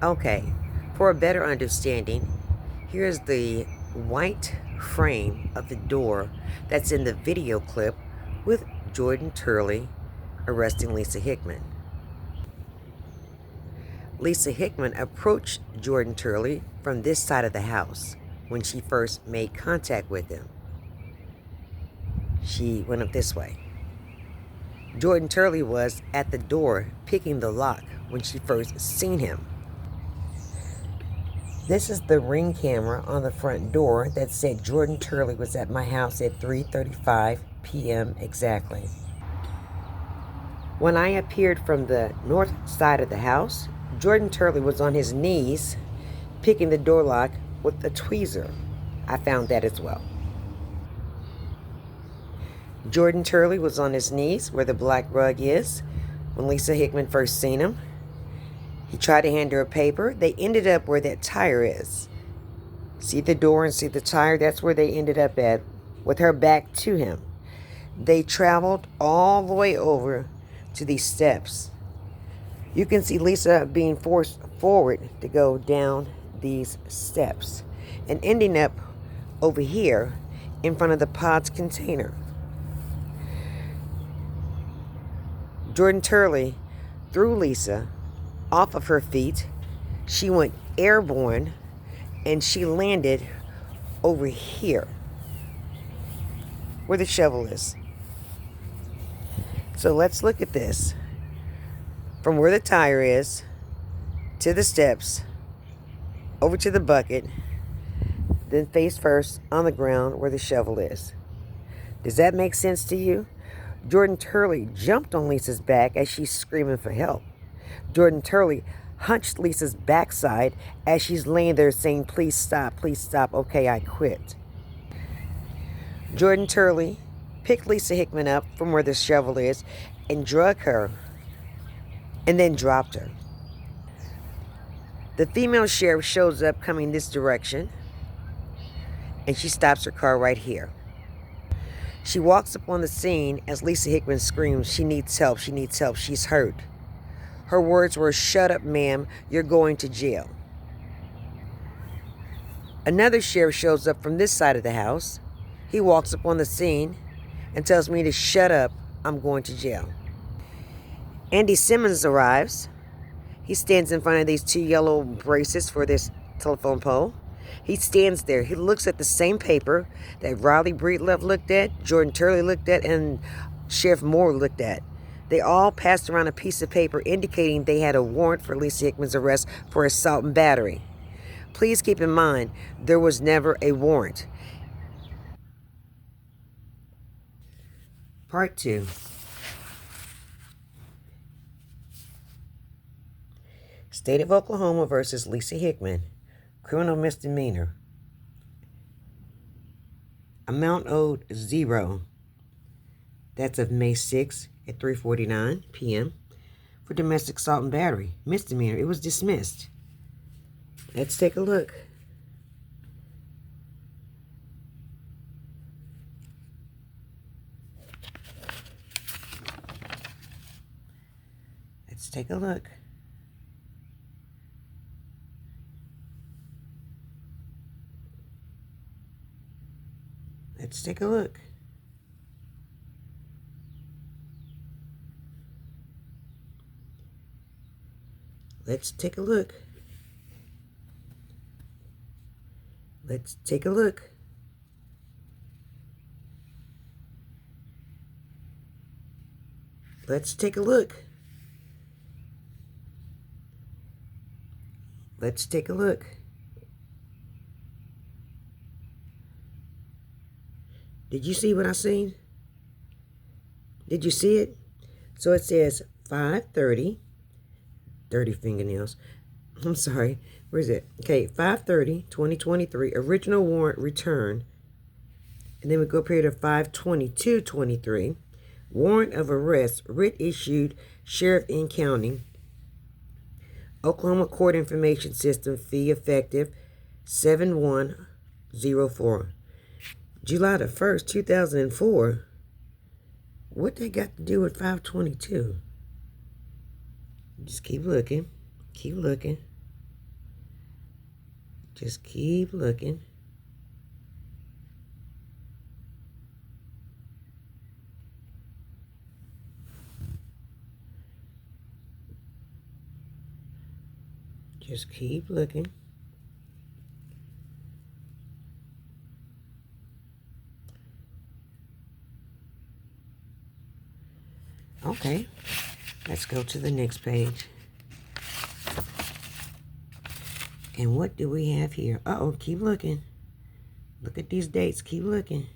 Okay, for a better understanding, here's the white frame of the door that's in the video clip with Jordan Turley arresting Lisa Hickman. Lisa Hickman approached Jordan Turley from this side of the house when she first made contact with him. She went up this way. Jordan Turley was at the door picking the lock when she first seen him. This is the ring camera on the front door that said Jordan Turley was at my house at 3:35 p.m. exactly. When I appeared from the north side of the house, Jordan Turley was on his knees picking the door lock with a tweezer. I found that as well. Jordan Turley was on his knees where the black rug is when Lisa Hickman first seen him. He tried to hand her a paper. They ended up where that tire is. See the door and see the tire? That's where they ended up at, with her back to him. They traveled all the way over to these steps. You can see Lisa being forced forward to go down these steps and ending up over here in front of the Pods container. Jordan Turley threw Lisa off of her feet. She went airborne and she landed over here where the shovel is. So let's look at this. From where the tire is to the steps, over to the bucket, then face first on the ground where the shovel is. Does that make sense to you? Jordan Turley jumped on Lisa's back as she's screaming for help. Jordan Turley hunched Lisa's backside as she's laying there saying, please stop, okay, I quit. Jordan Turley picked Lisa Hickman up from where the shovel is and drug her and then dropped her. The female sheriff shows up coming this direction and she stops her car right here. She walks up on the scene as Lisa Hickman screams, she needs help, she's hurt. Her words were, shut up, ma'am, you're going to jail. Another sheriff shows up from this side of the house. He walks up on the scene and tells me to shut up, I'm going to jail. Andy Simmons arrives. He stands in front of these two yellow braces for this telephone pole. He stands there. He looks at the same paper that Riley Breedlove looked at, Jordan Turley looked at, and Sheriff Moore looked at. They all passed around a piece of paper indicating they had a warrant for Lisa Hickman's arrest for assault and battery. Please keep in mind, there was never a warrant. Part 2. State of Oklahoma versus Lisa Hickman. Criminal misdemeanor. Amount owed, 0. That's of May 6th at 3:49 p.m. for domestic assault and battery. Misdemeanor. It was dismissed. Let's take a look. Let's take a look. Let's take a look. Let's take a look. Let's take a look. Let's take a look. Let's take a look. Did you see what I seen? Did you see it? So it says 5:30, dirty fingernails. I'm sorry. Where is it? Okay, 5/30/2023, original warrant return. And then we go period of 5/22/23, warrant of arrest, writ issued, Sheriff in County, Oklahoma Court Information System, fee effective 7/1/04. July the 1st, 2004. What they got to do with 5/22? Just keep looking. Keep looking. Just keep looking. Just keep looking. Okay, let's go to the next page. And what do we have here? Uh-oh, keep looking. Look at these dates, keep looking.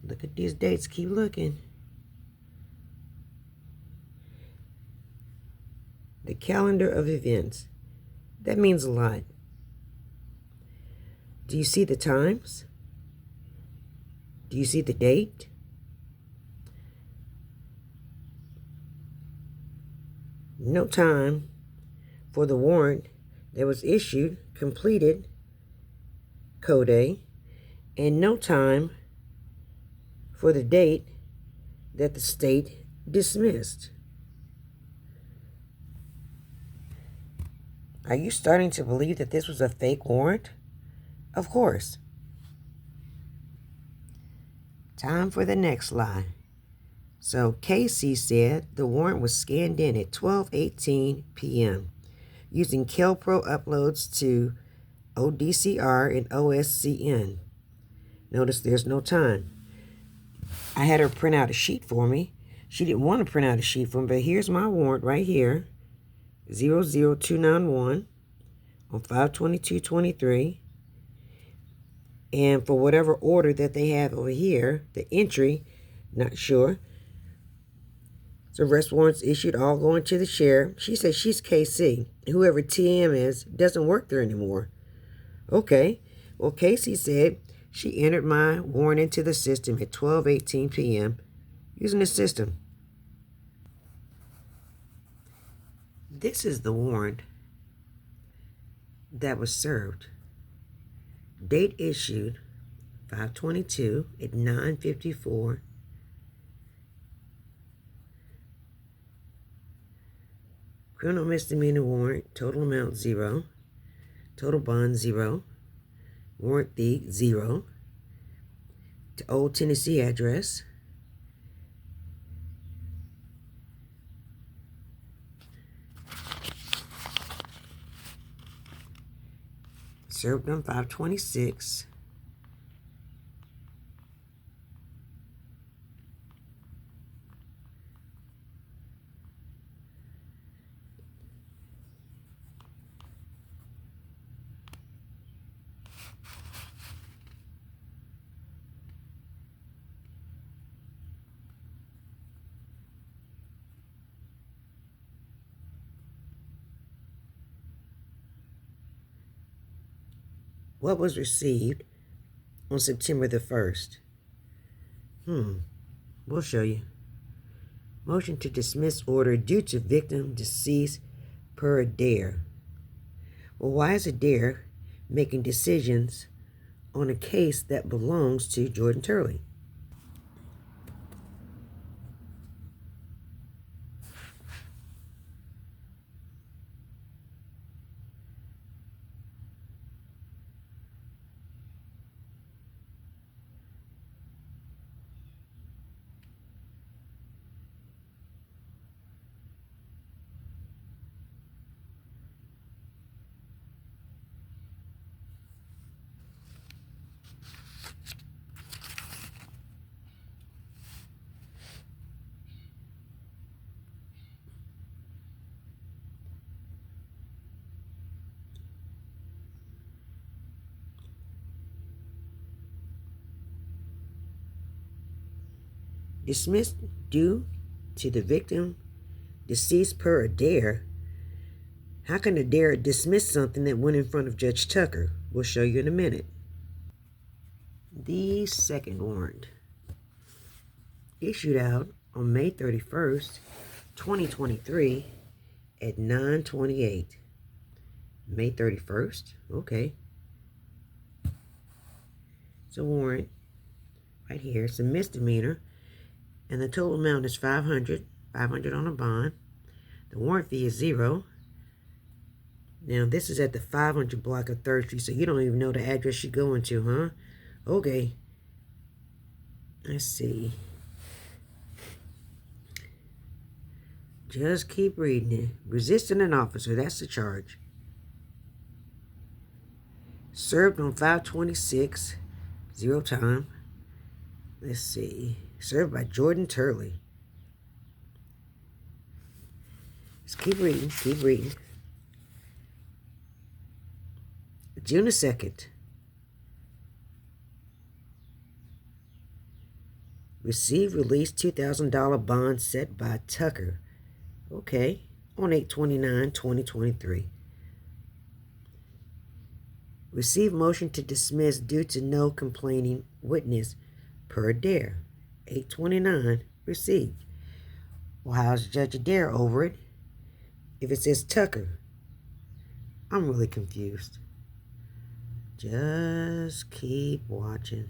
Look at these dates, keep looking. The calendar of events. That means a lot. Do you see the times? Do you see the date? No time for the warrant that was issued, completed, Code, and no time for the date that the state dismissed. Are you starting to believe that this was a fake warrant? Of course. Time for the next lie. So Casey said the warrant was scanned in at 12:18 p.m. using Kelpro uploads to ODCR and OSCN. Notice there's no time. I had her print out a sheet for me. She didn't want to print out a sheet for me, but here's my warrant right here. 00291 on 5/22/23. And for whatever order that they have over here, the entry, not sure. So arrest warrants issued, all going to the sheriff. She says she's KC. Whoever TM is doesn't work there anymore. Okay. Well, Casey said she entered my warrant into the system at 12:18 p.m. using the system. This is the warrant that was served. Date issued 5/22 at 9:54. Criminal misdemeanor warrant, total amount 0. Total bond 0. Warrant fee 0. To Old Tennessee address. Served on 5/26. What was received on September the 1st? We'll show you. Motion to dismiss order due to victim deceased per Adair. Well, why is Adair making decisions on a case that belongs to Jordan Turley? Dismissed due to the victim deceased per Adair. How can Adair dismiss something that went in front of Judge Tucker? We'll show you in a minute. The second warrant, issued out on May 31st, 2023 at 9:28. May 31st, okay. It's a warrant right here. It's a misdemeanor, and the total amount is $500 on a bond. The warrant fee is 0. Now, this is at the 500 block of 3rd Street, so you don't even know the address you're going to, huh? Okay. Let's see. Just keep reading it. Resisting an officer, that's the charge. Served on 5/26, 0 time. Let's see. Served by Jordan Turley. Let's keep reading, keep reading. June the 2nd. Received release $2,000 bond set by Tucker. Okay. On 8/29/2023. Received motion to dismiss due to no complaining witness per Adair. 8/29. Received. Well, how's Judge Adair over it if it says Tucker? I'm really confused. Just keep watching.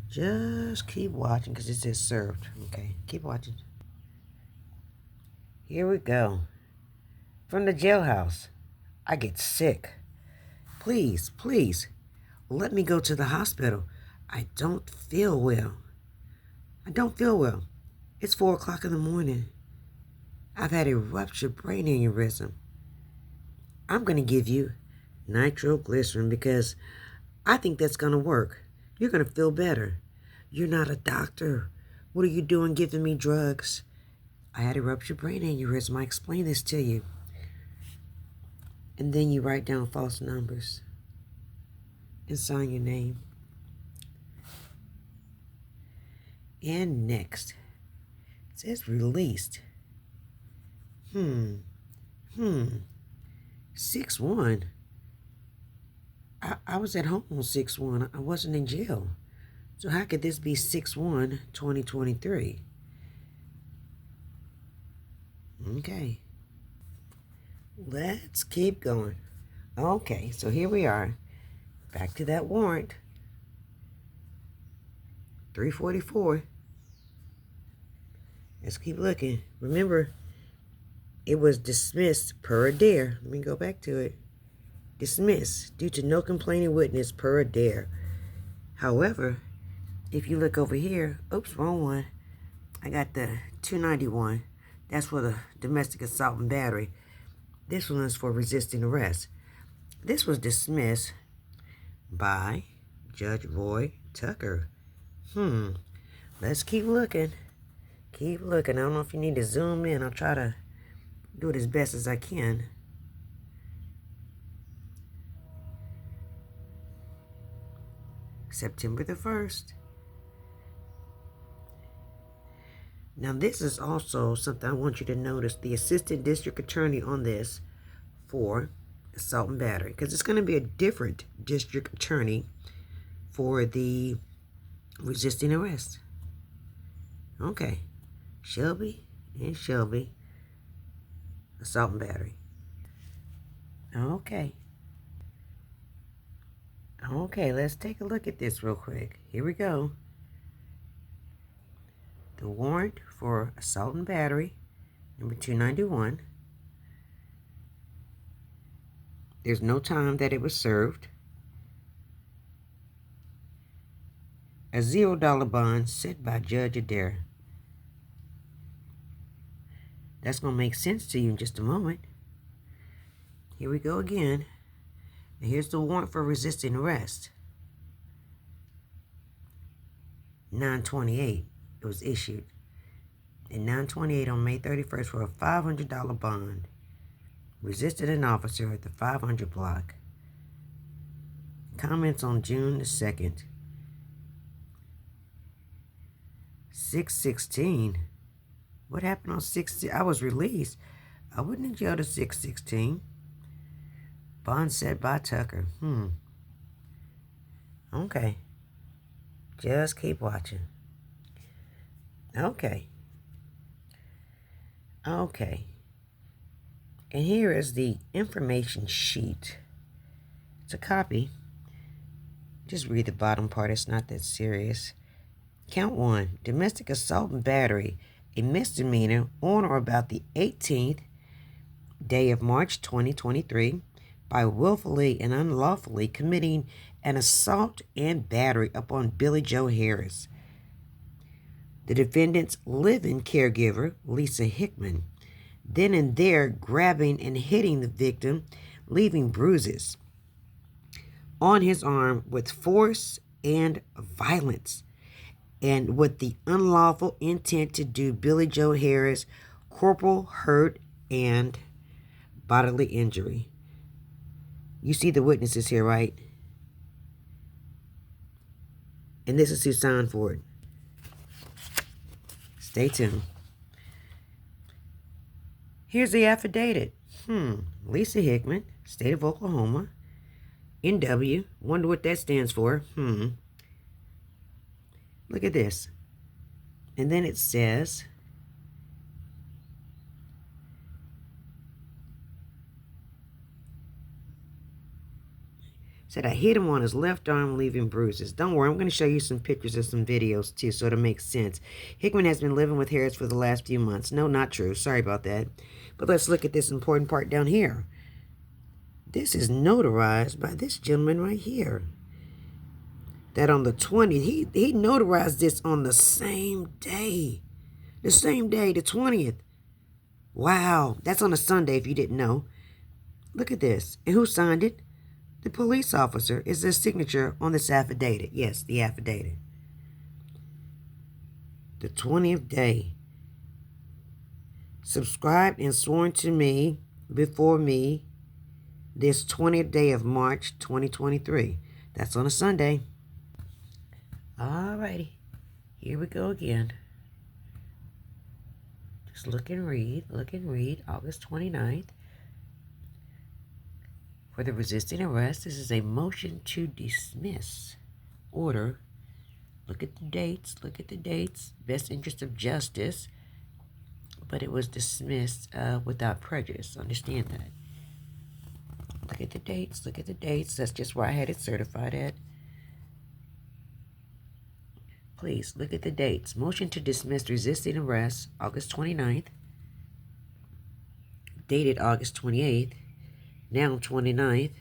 Just keep watching because it says served. Okay, keep watching. Here we go. From the jailhouse. I get sick. Please, please, let me go to the hospital. I don't feel well. I don't feel well. It's 4 o'clock in the morning. I've had a ruptured brain aneurysm. I'm going to give you nitroglycerin because I think that's going to work. You're going to feel better. You're not a doctor. What are you doing giving me drugs? I had a ruptured brain aneurysm. I explained this to you. And then you write down false numbers and sign your name. And next, it says released. 6/1. I was at home on 6/1. I wasn't in jail. So how could this be 6/1/2023? Okay. Let's keep going. Okay, so here we are. Back to that warrant. 344. Let's keep looking. Remember, it was dismissed per Adair. Let me go back to it. Dismissed due to no complaining witness per Adair. However, if you look over here, oops, wrong one. I got the 291. That's for the domestic assault and battery. This one is for resisting arrest. This was dismissed by Judge Roy Tucker. Let's keep looking. Keep looking. I don't know if you need to zoom in. I'll try to do it as best as I can. September the 1st. Now this is also something I want you to notice. The assistant district attorney on this for assault and battery. Because it's going to be a different district attorney for the resisting arrest. Okay. Shelby and Shelby. Assault and battery. Okay. Okay, let's take a look at this real quick. Here we go. The warrant for assault and battery, number 291. There's no time that it was served. A $0 bond set by Judge Adair. That's going to make sense to you in just a moment. Here we go again. And here's the warrant for resisting arrest. 9/28. It was issued. And 9/28 on May 31st for a $500 bond. Resisted an officer at the 500 block. Comments on June the 2nd. 6/16. What happened on 6? I was released. I wasn't in jail to 6/16. Bond set by Tucker. Okay. Just keep watching. Okay. Okay. And here is the information sheet. It's a copy. Just read the bottom part. It's not that serious. Count 1. Domestic assault and battery. A misdemeanor on or about the 18th day of March 2023 by willfully and unlawfully committing an assault and battery upon Billy Joe Harris. The defendant's live-in caregiver, Lisa Hickman, then and there grabbing and hitting the victim, leaving bruises on his arm with force and violence, and with the unlawful intent to do Billy Joe Harris corporal hurt and bodily injury. You see the witnesses here, right? And this is who signed for it. Stay tuned. Here's the affidavit. Lisa Hickman, State of Oklahoma, NW. Wonder what that stands for. Look at this. And then it says, I hit him on his left arm, leaving bruises. Don't worry, I'm going to show you some pictures of some videos, too, so it'll make sense. Hickman has been living with Harris for the last few months. No, not true. Sorry about that. But let's look at this important part down here. This is notarized by this gentleman right here. That on the 20th, he notarized this on the same day. The same day, the 20th. Wow, that's on a Sunday if you didn't know. Look at this. And who signed it? The police officer. Is their signature on this affidavit? Yes, the affidavit. The 20th day. Subscribed and sworn to me before me this 20th day of March 2023. That's on a Sunday. Alrighty. Here we go again. Just look and read. August 29th. For the resisting arrest, this is a motion to dismiss order. Look at the dates. Best interest of justice. But it was dismissed without prejudice. Understand that. Look at the dates. That's just where I had it certified at. Please, look at the dates. Motion to dismiss resisting arrest, August 29th. Dated August 28th. Now 29th.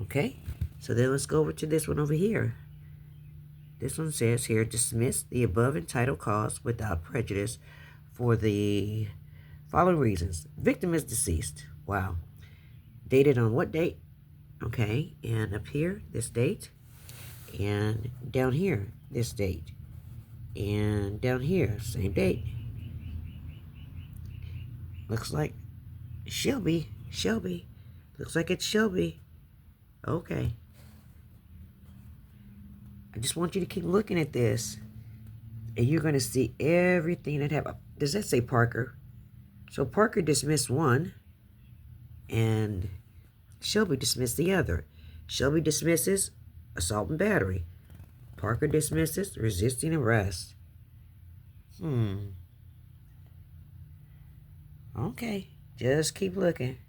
Okay, so then let's go over to this one over here. This one says here, dismiss the above entitled cause without prejudice for the following reasons. Victim is deceased. Wow. Dated on what date? Okay, and up here, this date. And down here, this date. And down here, same date. Looks like Shelby. Looks like it's Shelby. Okay. I just want you to keep looking at this. And you're going to see everything that happened. Does that say Parker? So Parker dismissed one. And Shelby dismissed the other. Shelby dismisses assault and battery. Parker dismisses resisting arrest. Okay. Just keep looking.